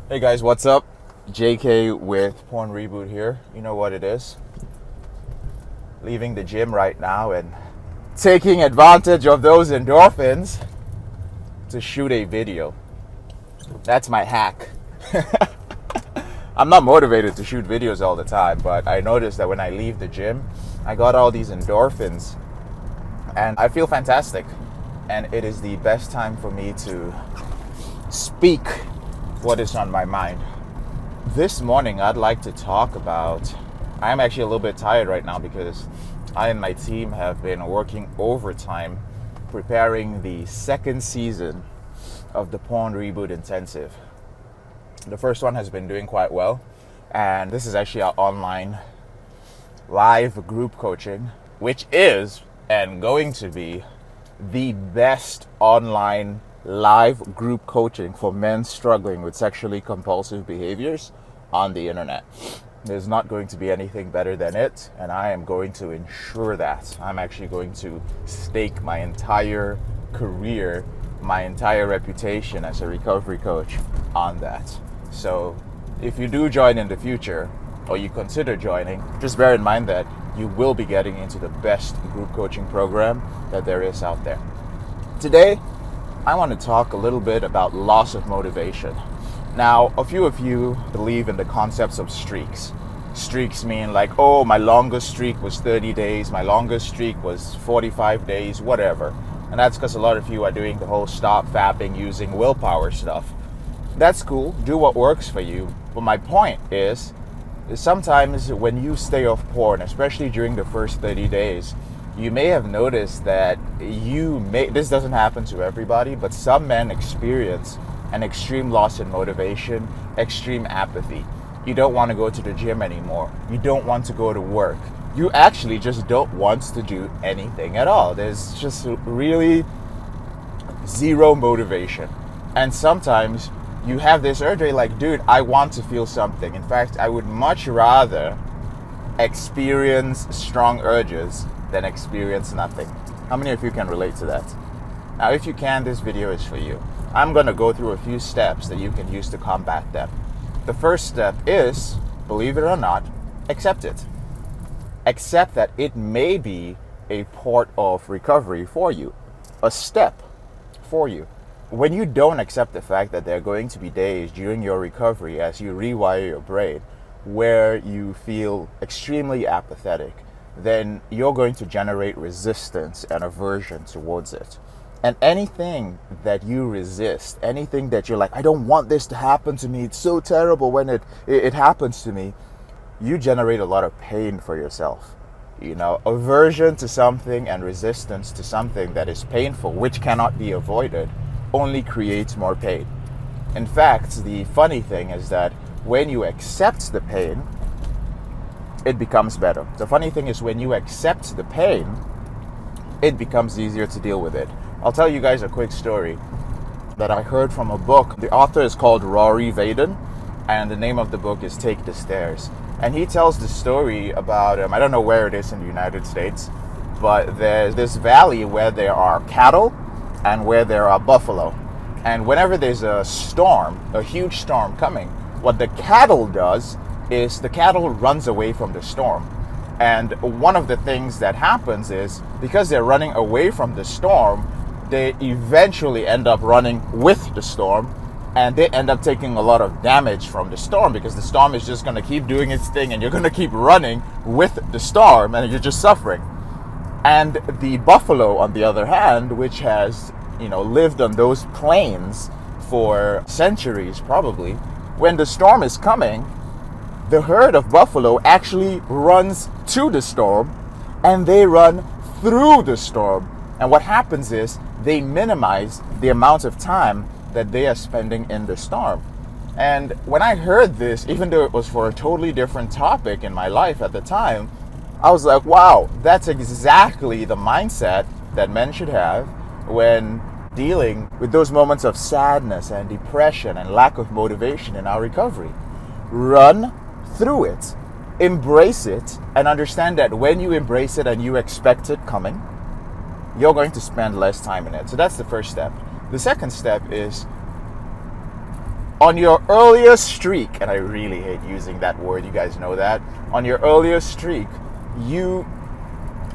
Hey guys, what's up? JK with PornReboot here. You know what it is. Leaving the gym right now and taking advantage of those endorphins to shoot a video. That's my hack. I'm not motivated to shoot videos all the time, but I noticed that when I leave the gym, I got all these endorphins and I feel fantastic. And it is the best time for me to speak what is on my mind. This morning, I'd like to talk about, I'm actually a little bit tired right now because I and my team have been working overtime preparing the second season of the PornReboot Intensive. The first one has been doing quite well, and this is actually our online live group coaching, which is and going to be the best online live group coaching for men struggling with sexually compulsive behaviors on the internet. There's not going to be anything better than it, and I am going to ensure that. I'm actually going to stake my entire career, my entire reputation as a recovery coach on that. So if you do join in the future, or you consider joining, just bear in mind that you will be getting into the best group coaching program that there is out there. Today, I want to talk a little bit about loss of motivation. Now, a few of you believe in the concepts of streaks. Streaks mean like, oh, my longest streak was 30 days, my longest streak was 45 days, whatever. And that's because a lot of you are doing the whole stop fapping using willpower stuff. That's cool, do what works for you. But my point is sometimes when you stay off porn, especially during the first 30 days, you may have noticed that this doesn't happen to everybody, but some men experience an extreme loss in motivation, extreme apathy. You don't want to go to the gym anymore. You don't want to go to work. You actually just don't want to do anything at all. There's just really zero motivation. And sometimes you have this urge, like, dude, I want to feel something. In fact, I would much rather experience strong urges than experience nothing. How many of you can relate to that? Now, if you can, this video is for you. I'm going to go through a few steps that you can use to combat them. The first step is, believe it or not, accept it. Accept that it may be a part of recovery for you, a step for you. When you don't accept the fact that there are going to be days during your recovery as you rewire your brain where you feel extremely apathetic, then you're going to generate resistance and aversion towards it. And anything that you resist, anything that you're like, I don't want this to happen to me, it's so terrible when it happens to me, you generate a lot of pain for yourself. You know, aversion to something and resistance to something that is painful, which cannot be avoided, only creates more pain. In fact, the funny thing is that when you accept the pain, it becomes better. The funny thing is when you accept the pain, it becomes easier to deal with it. I'll tell you guys a quick story that I heard from a book. The author is called Rory Vaden, and the name of the book is Take the Stairs. And he tells the story about, I don't know where it is in the United States, but there's this valley where there are cattle and where there are buffalo. And whenever there's a storm, a huge storm coming, what the cattle does is the cattle runs away from the storm. And one of the things that happens is because they're running away from the storm, they eventually end up running with the storm, and they end up taking a lot of damage from the storm because the storm is just going to keep doing its thing and you're going to keep running with the storm and you're just suffering. And the buffalo, on the other hand, which has, lived on those plains for centuries probably, when the storm is coming, the herd of buffalo actually runs to the storm and they run through the storm. And what happens is they minimize the amount of time that they are spending in the storm. And when I heard this, even though it was for a totally different topic in my life at the time, I was like, wow, that's exactly the mindset that men should have when dealing with those moments of sadness and depression and lack of motivation in our recovery. Run through it, embrace it, and understand that when you embrace it and you expect it coming, you're going to spend less time in it. So that's the first step. The second step is on your earliest streak, and I really hate using that word, you guys know that, on your earliest streak, you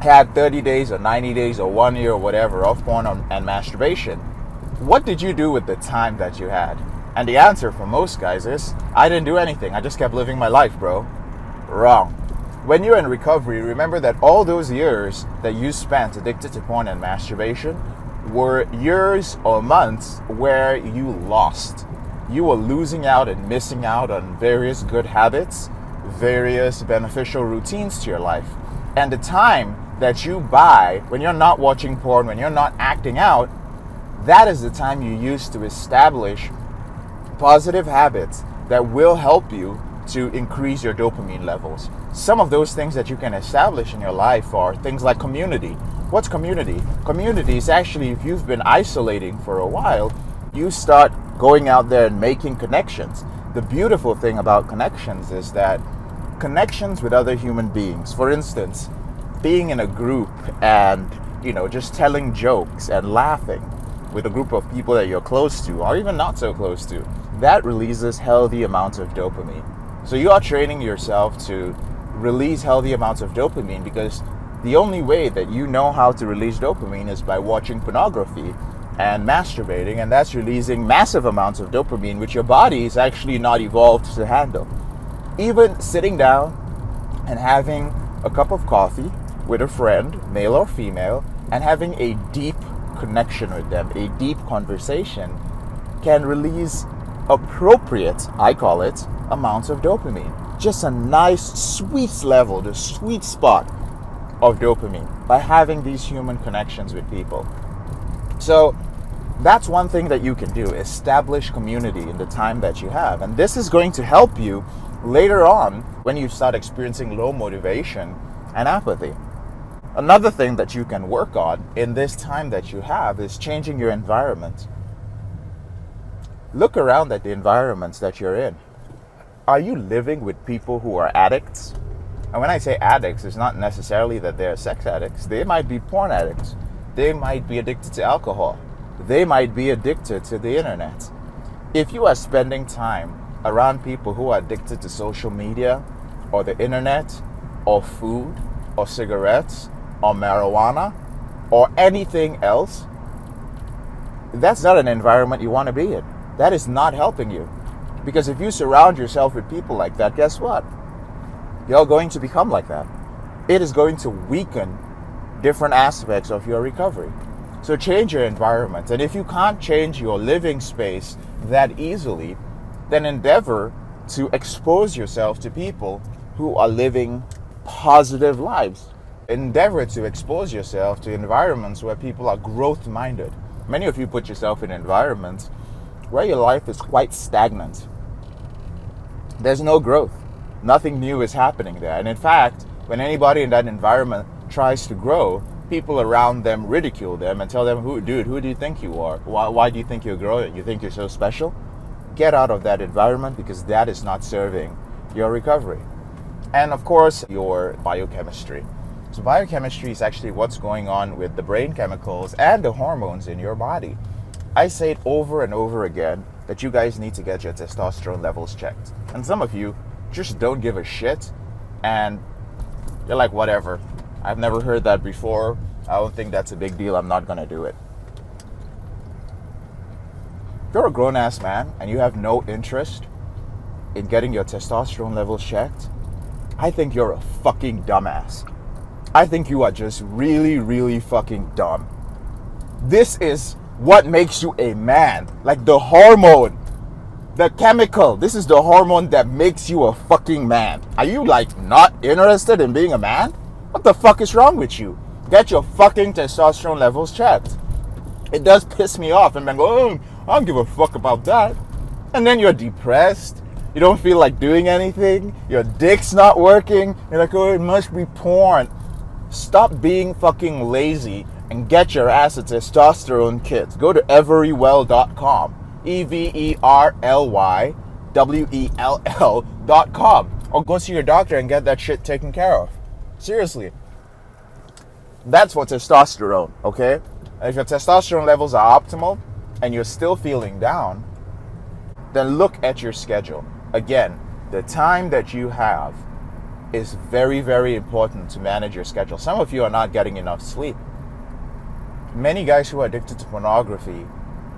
had 30 days or 90 days or 1 year or whatever of porn and masturbation. What did you do with the time that you had? And the answer for most guys is, I didn't do anything. I just kept living my life, bro. Wrong. When you're in recovery, remember that all those years that you spent addicted to porn and masturbation were years or months where you lost. You were losing out and missing out on various good habits, various beneficial routines to your life. And the time that you buy when you're not watching porn, when you're not acting out, that is the time you use to establish positive habits that will help you to increase your dopamine levels. Some of those things that you can establish in your life are things like community. What's community? Community is actually, if you've been isolating for a while, you start going out there and making connections. The beautiful thing about connections is that connections with other human beings, for instance, being in a group and, just telling jokes and laughing with a group of people that you're close to, or even not so close to, that releases healthy amounts of dopamine. So you are training yourself to release healthy amounts of dopamine, because the only way that you know how to release dopamine is by watching pornography and masturbating, and that's releasing massive amounts of dopamine, which your body is actually not evolved to handle. Even sitting down and having a cup of coffee with a friend, male or female, and having a deep connection with them, a deep conversation, can release appropriate, I call it, amounts of dopamine. Just a nice sweet level, the sweet spot of dopamine by having these human connections with people. So that's one thing that you can do, establish community in the time that you have. And this is going to help you later on when you start experiencing low motivation and apathy. Another thing that you can work on in this time that you have is changing your environment. Look around at the environments that you're in. Are you living with people who are addicts? And when I say addicts, it's not necessarily that they're sex addicts. They might be porn addicts. They might be addicted to alcohol. They might be addicted to the internet. If you are spending time around people who are addicted to social media or the internet or food or cigarettes or marijuana or anything else, that's not an environment you want to be in. That is not helping you. Because if you surround yourself with people like that, guess what? You're going to become like that. It is going to weaken different aspects of your recovery. So change your environment. And if you can't change your living space that easily, then endeavor to expose yourself to people who are living positive lives. Endeavor to expose yourself to environments where people are growth-minded. Many of you put yourself in environments where your life is quite stagnant. There's no growth. Nothing new is happening there. And in fact, when anybody in that environment tries to grow, people around them ridicule them and tell them, who do you think you are? Why do you think you're growing? You think you're so special? Get out of that environment, because that is not serving your recovery. And of course, your biochemistry. So biochemistry is actually what's going on with the brain chemicals and the hormones in your body. I say it over and over again that you guys need to get your testosterone levels checked. And some of you just don't give a shit and you're like, whatever. I've never heard that before. I don't think that's a big deal. I'm not going to do it. If you're a grown-ass man and you have no interest in getting your testosterone levels checked, I think you're a fucking dumbass. I think you are just really, really fucking dumb. This is what makes you a man. Like the hormone, the chemical. This is the hormone that makes you a fucking man. Are you like not interested in being a man? What the fuck is wrong with you? Get your fucking testosterone levels checked. It does piss me off, and then go, oh, I don't give a fuck about that. And then you're depressed. You don't feel like doing anything. Your dick's not working. You're like, oh, it must be porn. Stop being fucking lazy and get your ass a testosterone kit. Go to everywell.com. EVERYWELL.com. Or go see your doctor and get that shit taken care of. Seriously. That's for testosterone, okay? And if your testosterone levels are optimal and you're still feeling down, then look at your schedule. Again, the time that you have is very, very important to manage your schedule. Some of you are not getting enough sleep. Many guys who are addicted to pornography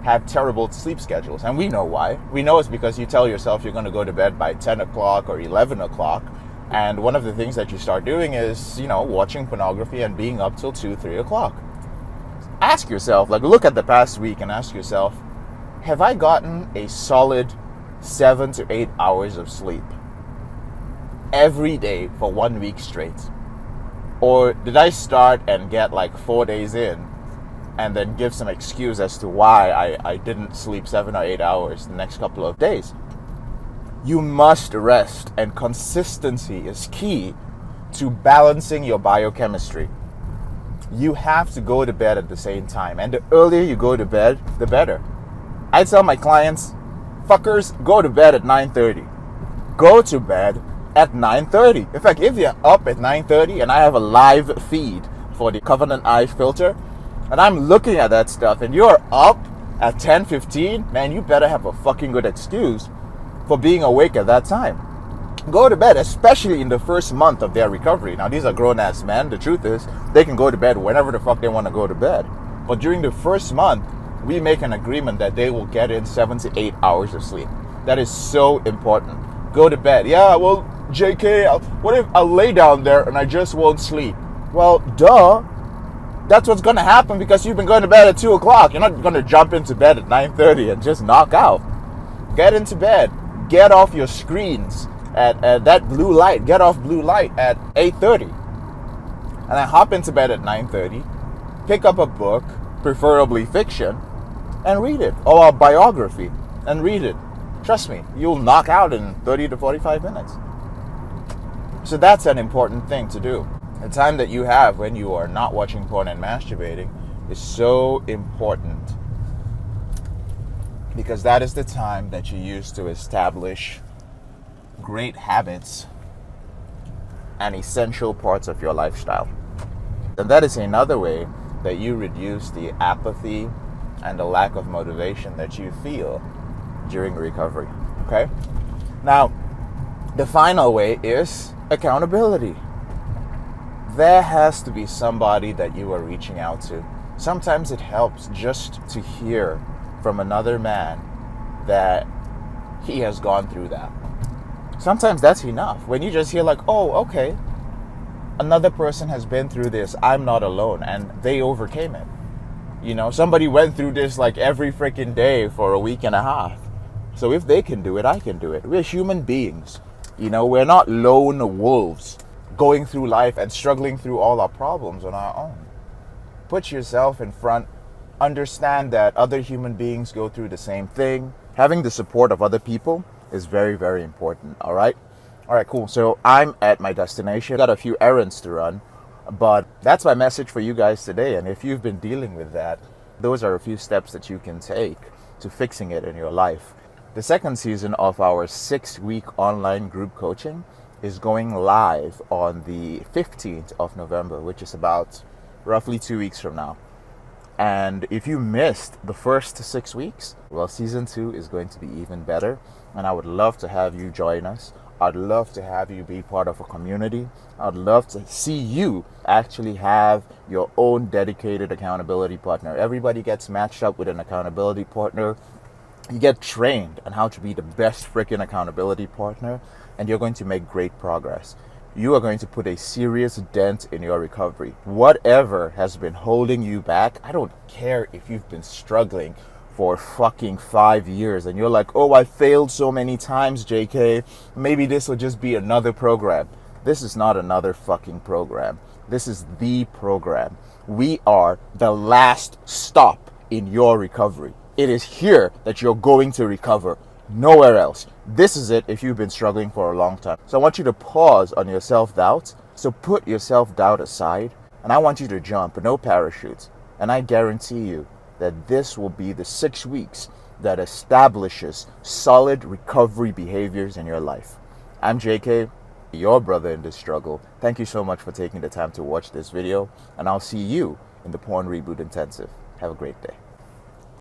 have terrible sleep schedules, and we know why. We know it's because you tell yourself you're going to go to bed by 10 o'clock or 11 o'clock, and one of the things that you start doing is, watching pornography and being up till 2, 3 o'clock. Ask yourself, look at the past week and ask yourself, have I gotten a solid 7 to 8 hours of sleep every day for 1 week straight? Or did I start and get 4 days in and then give some excuse as to why I didn't sleep 7 or 8 hours the next couple of days? You must rest, and consistency is key to balancing your biochemistry. You have to go to bed at the same time, and the earlier you go to bed, the better. I tell my clients, fuckers, go to bed at 9:30. Go to bed at 9:30. In fact, if you're up at 9:30 and I have a live feed for the Covenant Eye filter, and I'm looking at that stuff, and you're up at 10:15, man, you better have a fucking good excuse for being awake at that time. Go to bed, especially in the first month of their recovery. Now, these are grown-ass men. The truth is, they can go to bed whenever the fuck they want to go to bed. But during the first month, we make an agreement that they will get in 7 to 8 hours of sleep. That is so important. Go to bed. Yeah, well, JK, what if I'll lay down there and I just won't sleep? Well, duh. That's what's going to happen because you've been going to bed at 2 o'clock. You're not going to jump into bed at 9:30 and just knock out. Get into bed. Get off your screens at that blue light. Get off blue light at 8:30. And then hop into bed at 9:30. Pick up a book, preferably fiction, and read it. Or a biography, and read it. Trust me, you'll knock out in 30 to 45 minutes. So that's an important thing to do. The time that you have when you are not watching porn and masturbating is so important, because that is the time that you use to establish great habits and essential parts of your lifestyle. And that is another way that you reduce the apathy and the lack of motivation that you feel during recovery. Okay? Now, the final way is accountability. There has to be somebody that you are reaching out to. Sometimes it helps just to hear from another man that he has gone through that. Sometimes that's enough. When you just hear oh, okay, another person has been through this, I'm not alone, and they overcame it. Somebody went through this every freaking day for a week and a half. So if they can do it, I can do it. We're human beings. We're not lone wolves going through life and struggling through all our problems on our own. Put yourself in front. Understand that other human beings go through the same thing. Having the support of other people is very, very important. All right, cool. So I'm at my destination. Got a few errands to run, but that's my message for you guys today. And if you've been dealing with that, those are a few steps that you can take to fixing it in your life. The second season of our 6-week online group coaching is going live on the 15th of November, which is about roughly 2 weeks from now. And if you missed the first 6 weeks, well, season 2 is going to be even better. And I would love to have you join us. I'd love to have you be part of a community. I'd love to see you actually have your own dedicated accountability partner. Everybody gets matched up with an accountability partner. You get trained on how to be the best freaking accountability partner, and you're going to make great progress. You are going to put a serious dent in your recovery. Whatever has been holding you back, I don't care if you've been struggling for fucking 5 years and you're like, oh, I failed so many times, JK. Maybe this will just be another program. This is not another fucking program. This is the program. We are the last stop in your recovery. It is here that you're going to recover. Nowhere else. This is it if you've been struggling for a long time. So I want you to pause on your self-doubt. So put your self-doubt aside, and I want you to jump, no parachutes. And I guarantee you that this will be the 6 weeks that establishes solid recovery behaviors in your life. I'm JK, your brother in this struggle. Thank you so much for taking the time to watch this video, and I'll see you in the Porn Reboot Intensive. Have a great day.